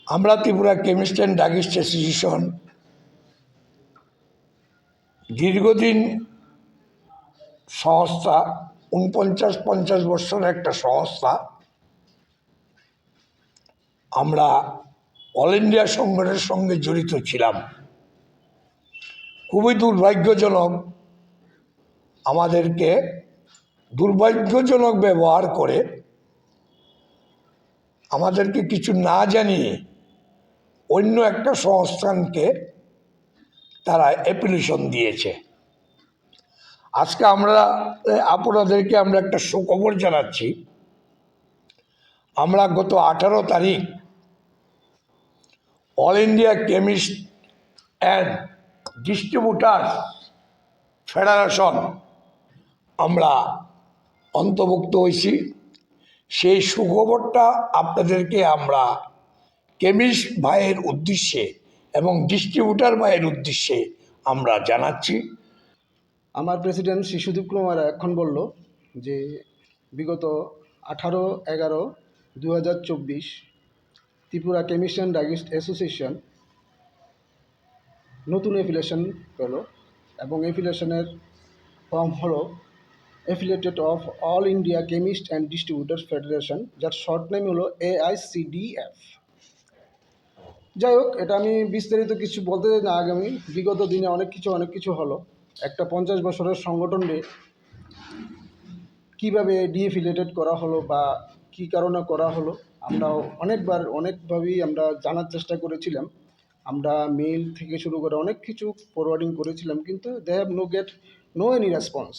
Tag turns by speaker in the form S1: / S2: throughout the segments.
S1: আমরা Tripura chemist and druggist association দীর্ঘদিন সংস্থা, 49-50 বছরের একটা সংস্থা। আমরা অল ইন্ডিয়া সংগঠনের সঙ্গে জড়িত ছিলাম। খুবই দুর্ভাগ্যজনক, আমাদেরকে দুর্ভাগ্যজনক ব্যবহার করে আমাদেরকে কিছু না জানিয়ে অন্য একটা সংস্থানকে তারা অ্যাপ্লিকেশন দিয়েছে। আজকে আপনাদেরকে আমরা একটা সুখবর জানাচ্ছি। আমরা গত 18 তারিখ all India chemist and distributors federation আমরা অন্তর্ভুক্ত হয়েছি। সেই সুখবরটা আপনাদেরকে আমরা কেমিস্ট ভাইয়ের উদ্দেশ্যে এবং ডিস্ট্রিবিউটার ভাইয়ের উদ্দেশ্যে আমরা জানাচ্ছি।
S2: আমার প্রেসিডেন্ট শ্রী সুদীপ কুমার এখন বলল যে বিগত 18/11/2024 Tripura chemist and druggist association নতুন অ্যাফিলিয়েশন পেল এবং অ্যাফিলিয়েশনের ফর্ম হলো affiliated of all India chemist and distributors federation, যার শর্ট নেম হলো AICDF। যাই হোক, এটা আমি বিস্তারিত কিছু বলতে চাই না। আগামী বিগত দিনে অনেক কিছু হলো। একটা 50 বছরের সংগঠনকে কীভাবে ডিএফিলিয়েটেড করা হলো বা কী কারণে করা হলো, আমরা অনেকভাবেই আমরা জানার চেষ্টা করেছিলাম। আমরা মেইল থেকে শুরু করে অনেক কিছু ফরওয়ার্ডিং করেছিলাম, কিন্তু they have no any response.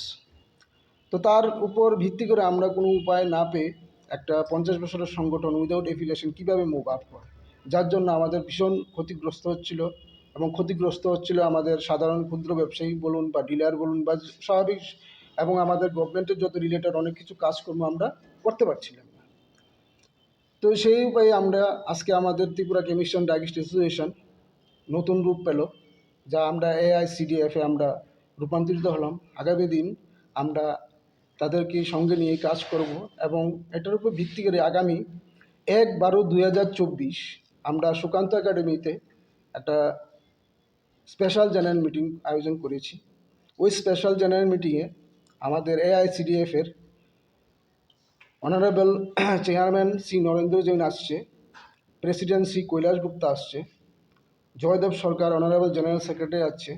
S2: তো তার উপর ভিত্তি করে আমরা কোনো উপায় না পেয়ে একটা 50 বছরের সংগঠন উইদাউট এফিলিয়েশন কীভাবে মুভ আপ করে, যার জন্য আমাদের ভীষণ ক্ষতিগ্রস্ত হচ্ছিল। এবং ক্ষতিগ্রস্ত হচ্ছিল আমাদের সাধারণ ক্ষুদ্র ব্যবসায়ী বলুন বা ডিলার বলুন বা স্বাভাবিক, এবং আমাদের গভর্নমেন্টের যত রিলেটেড অনেক কিছু কাজকর্ম আমরা করতে পারছিলাম না। তো সেই উপায়ে আমরা আজকে আমাদের Tripura chemist and druggist association নতুন রূপ পেল, যা আমরা AICDF-এ আমরা রূপান্তরিত হলাম। আগামী দিন আমরা তাদেরকে সঙ্গে নিয়ে কাজ করব এবং এটার উপর ভিত্তি করে আগামী 1/12/2024 আমরা সুকান্ত একাডেমিতে একটা স্পেশাল জেনারেল মিটিং আয়োজন করেছি। ওই স্পেশাল জেনারেল মিটিংয়ে আমাদের AICDF-এর অনারেবল চেয়ারম্যান শ্রী নরেন্দ্র জৈন আসছে, প্রেসিডেন্ট শ্রী কৈলাস গুপ্তা আসছে, জয়দেব সরকার অনারেবল জেনারেল সেক্রেটারি আছে,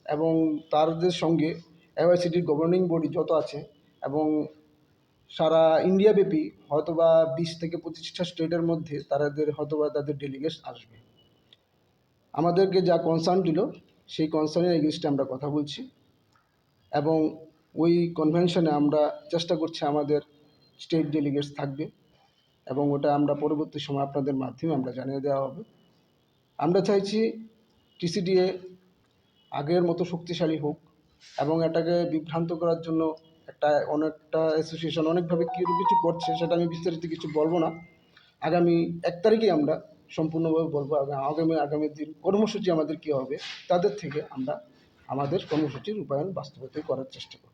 S2: এবং তাদের সঙ্গে AICDর গভর্নিং বডি যত আছে এবং সারা ইন্ডিয়াব্যাপী হয়তোবা 20 থেকে 25টা স্টেটের মধ্যে তাদের ডেলিগেটস আসবে। আমাদেরকে যা কনসার্ন দিল সেই কনসার্নের এগেইনস্টে আমরা কথা বলছি এবং ওই কনভেনশনে আমরা চেষ্টা করছি আমাদের স্টেট ডেলিগেটস থাকবে এবং ওটা আমরা পরবর্তী সময় আপনাদের মাধ্যমে আমরা জানিয়ে দেওয়া হবে। আমরা চাইছি TCDA আগের মতো শক্তিশালী হোক এবং এটাকে বিভ্রান্ত করার জন্য অনেকটা অ্যাসোসিয়েশন অনেকভাবে কিছু করছে, সেটা আমি বিস্তারিত কিছু বলবো না। আগামী 1 তারিখেই আমরা সম্পূর্ণভাবে বলবো। আগামী দিন কর্মসূচি আমাদের কী হবে, তাদের থেকে আমরা আমাদের কর্মসূচির রূপায়ণ বাস্তবায়িত করার চেষ্টা করব।